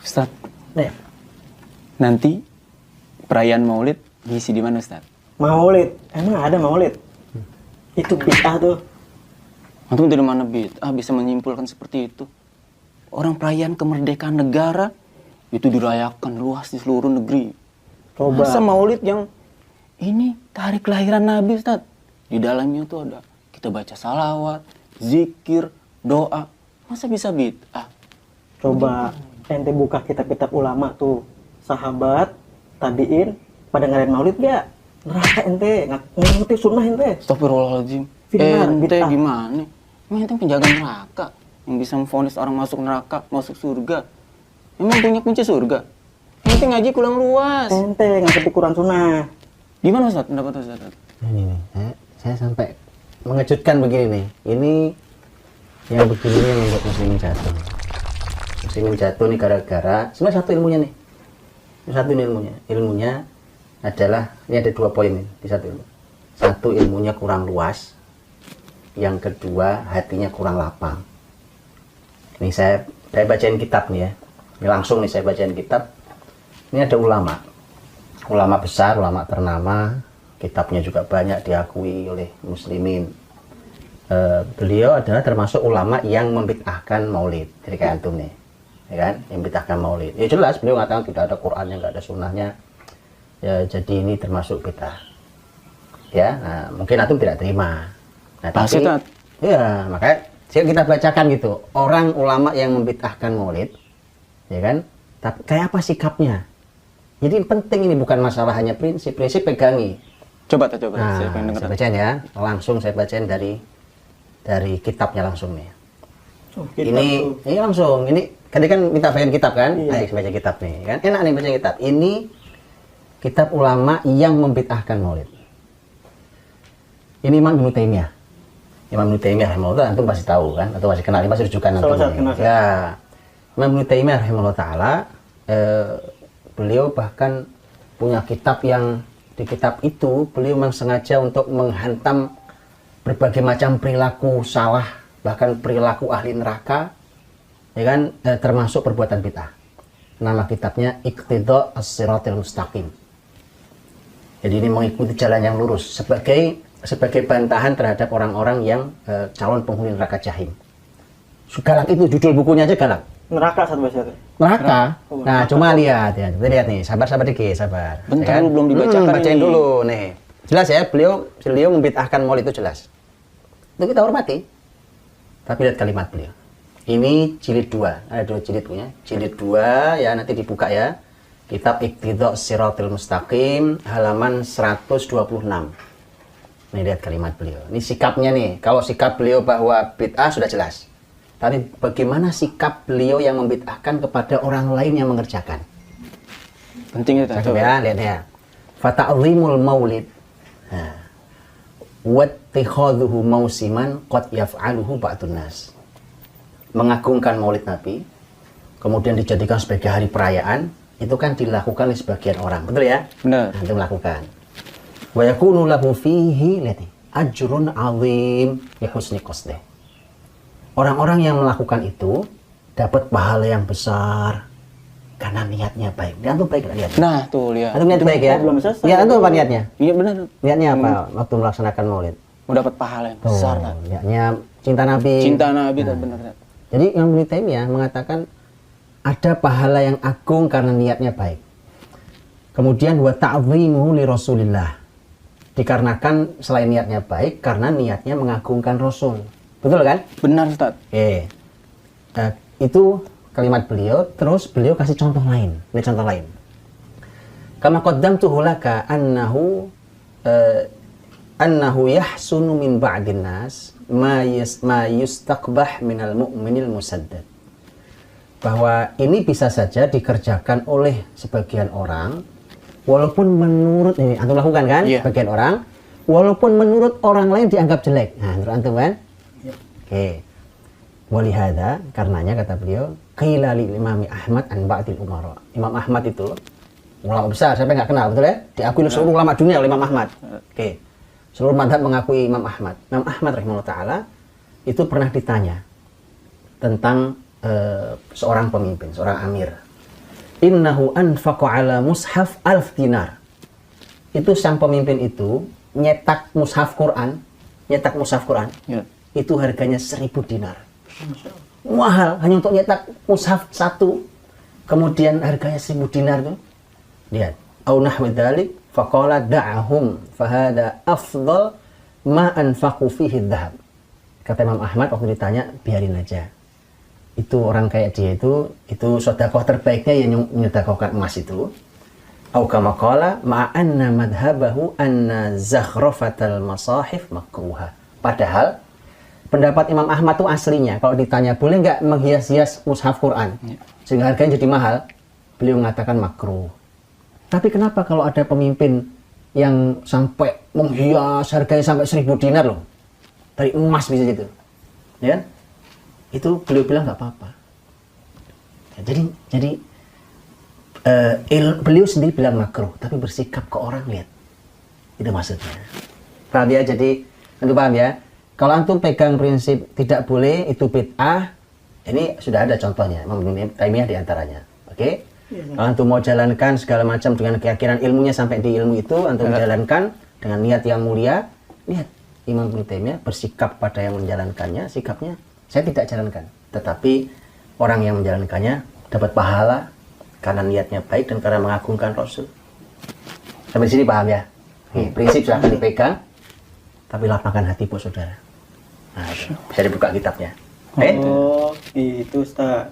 Ustaz, nanti perayaan Maulid ngisi di mana, Ustaz? Maulid? Emang ada Maulid? Itu bid'ah tuh. Antum dari mana bisa menyimpulkan seperti itu? Orang perayaan kemerdekaan negara itu dirayakan luas di seluruh negeri. Coba. Masa Maulid yang ini hari kelahiran Nabi, Ustaz? Di dalamnya tuh ada kita baca salawat, zikir, doa. Masa bisa bid'ah? Coba ente buka kitab-kitab ulama tuh, sahabat, tabiin, pada ngadain Maulid gak? Neraka ente, ngerti sunnah ente. Astagfirullahaladzim. Benar, Ente bid'ah. gimana? Emang ente penjaga neraka yang bisa memvonis orang masuk neraka, masuk surga. Emang punya kunci surga? Ente ngaji kurang luas. Ente ngerti Quran sunnah. Gimana Ustaz pendapat Ustaz? Ini nih, saya sampai mengejutkan begini nih. Ini yang begini yang membuat muslimin jatuh. Muslimin jatuh nih gara-gara sebenarnya satu ilmunya nih. Satu ilmunya. Ilmunya adalah ini ada 2 poin nih di satu ilmu. Satu, ilmunya kurang luas. Yang kedua, hatinya kurang lapang. Ini saya bacain kitab nih ya. Ini langsung nih saya bacain kitab. Ini ada ulama besar, ulama ternama, kitabnya juga banyak diakui oleh muslimin. Beliau adalah termasuk ulama yang membid'ahkan maulid. Jadi kayak antum nih, ya kan? Yang membid'ahkan maulid. Ya jelas beliau mengatakan tidak ada Qur'annya, nggak ada sunnahnya. Ya, jadi ini termasuk bid'ah. Ya, nah, mungkin antum tidak terima. Nah, tapi ya makanya kita bacakan gitu. Orang ulama yang membid'ahkan maulid, ya kan? Tapi kayak apa sikapnya? Jadi penting ini bukan masalah hanya prinsip pegangi. Coba. Nah, saya bacain ya. Langsung saya bacain dari kitabnya langsung nih. Oh, ini langsung. Ini tadi kan minta bacain kitab kan? Iya. Ayo baca kitab nih kan. Enak nih baca kitab. Ini kitab ulama yang membid'ahkan maulid. Ini Imam Ibnu Taimiyah. Imam Ibnu Taimiyah rahimahullah antum pasti tahu kan? Atau masih kenal? Ini masih rujukan antum. Ya. Imam Ibnu Taimiyah rahimahullah taala beliau bahkan punya kitab yang di kitab itu beliau memang sengaja untuk menghantam berbagai macam perilaku salah, bahkan perilaku ahli neraka, ya kan, termasuk perbuatan bid'ah. Nama kitabnya Iqtida' As-Siratil Mustaqim. Jadi ini mengikuti jalan yang lurus sebagai bantahan terhadap orang-orang yang calon penghuni neraka jahim. Galak itu judul bukunya aja galak. Neraka satu bahasa itu. Neraka. Oh, nah, cuma lihat ya. Kita lihat nih, sabar dikit, sabar. Bentar, ya kan? belum dibacakan bacain ini. dulu nih. Jelas ya, beliau membid'ahkan maulid itu jelas. Itu kita hormati. Tapi lihat kalimat beliau. Ini jilid 2. Ada 2 jilid punya. Jilid 2 ya, nanti dibuka ya. Kitab Iqtida' As-Siratil Mustaqim halaman 126. Nih lihat kalimat beliau. Ini sikapnya nih. Kalau sikap beliau bahwa bid'ah sudah jelas. Tapi bagaimana sikap beliau yang membid'ahkan kepada orang lain yang mengerjakan? Penting itu. Ya, lihat ya. Fata'zimul maulid. Wattikhadhuhu mausiman qad yaf'aluhu ba'dun nas. Mengagungkan maulid Nabi, kemudian dijadikan sebagai hari perayaan, itu kan dilakukan oleh sebagian orang. Betul ya? Benar. Nah, itu melakukan. Wa yakunu lahu fihi ajrun 'azim bi husni qasdih. Orang-orang yang melakukan itu dapat pahala yang besar karena niatnya baik. Dia tuh baik niatnya. Nah, tuh lihat. Antum niat baik ya? Belum selesai. Niat itu apa niatnya? Iya benar. Niatnya apa waktu melaksanakan maulid? Mau dapat pahala yang besar lah. Niatnya cinta Nabi. Cinta Nabi itu benar. Jadi Imam Ibnu Taimiyah mengatakan ada pahala yang agung karena niatnya baik. Kemudian wa ta'zimuhu li Rasulillah. Dikarenakan selain niatnya baik karena niatnya mengagungkan Rasul. Betul kan? Benar Ustaz. Itu kalimat beliau. Terus beliau kasih contoh lain. Ini contoh lain. Kama qaddamtuhu laka annahu yahsunu min ba'din nas ma yustaqbah minal mu'minil musaddad. Bahwa ini bisa saja dikerjakan oleh sebagian orang walaupun menurut ini antum lakukan kan? Yeah. Sebagian orang walaupun menurut orang lain dianggap jelek. Nah, menurut antum kan? Oke. Walihada, karenanya kata beliau, qila li Imam Ahmad an ba'dil umara. Imam Ahmad itu ulama besar, siapa yang nggak kenal, betul ya? Diakui oleh seluruh ulama dunia oleh Imam Ahmad. Oke. Seluruh mazhab mengakui Imam Ahmad. Imam Ahmad rahimahullah taala itu pernah ditanya tentang seorang pemimpin, seorang amir. innahu anfaqa ala mushaf 1000 dinar. Itu sang pemimpin itu nyetak mushaf Quran, Ya. itu harganya 1000 dinar. Mahal, hanya untuk nyetak mushaf satu. Kemudian harganya 1000 dinar tuh. Lihat, au nahwi dzalik faqala da'ahum fahada afdal ma anfaqu fihi dhahab. Kata Imam Ahmad waktu ditanya, biarin aja. Itu orang kayak dia itu sedekah terbaiknya yang menyedekahkan emas itu. Au kama qala ma'anna madhabahu anna zakhrafatal masahif makruha. Padahal pendapat Imam Ahmad itu aslinya kalau ditanya boleh nggak menghias-hias mushaf Quran sehingga harganya jadi mahal, beliau mengatakan makruh. Tapi kenapa kalau ada pemimpin yang sampai menghias harganya sampai 1000 dinar loh, dari emas bisa gitu, ya? Itu beliau bilang nggak apa-apa. Ya, jadi beliau sendiri bilang makruh, tapi bersikap ke orang, lihat, itu maksudnya. Paham ya? Jadi tentu paham ya. Kalau antum pegang prinsip tidak boleh itu bid'ah, ini sudah ada contohnya, Imam Ibnu Taimiyah diantaranya. Oke? Kalau antum mau jalankan segala macam dengan keyakinan ilmunya sampai di ilmu itu, antum jalankan dengan niat yang mulia, lihat Imam Ibnu Taimiyah bersikap pada yang menjalankannya, sikapnya saya tidak jalankan, tetapi orang yang menjalankannya dapat pahala karena niatnya baik dan karena mengagungkan Rasul. Sampai sini paham ya? Prinsip silahkan dipegang, tapi lapangkan hati buat saudara. Nah, bisa dibuka kitabnya. Oh, itu Ustaz.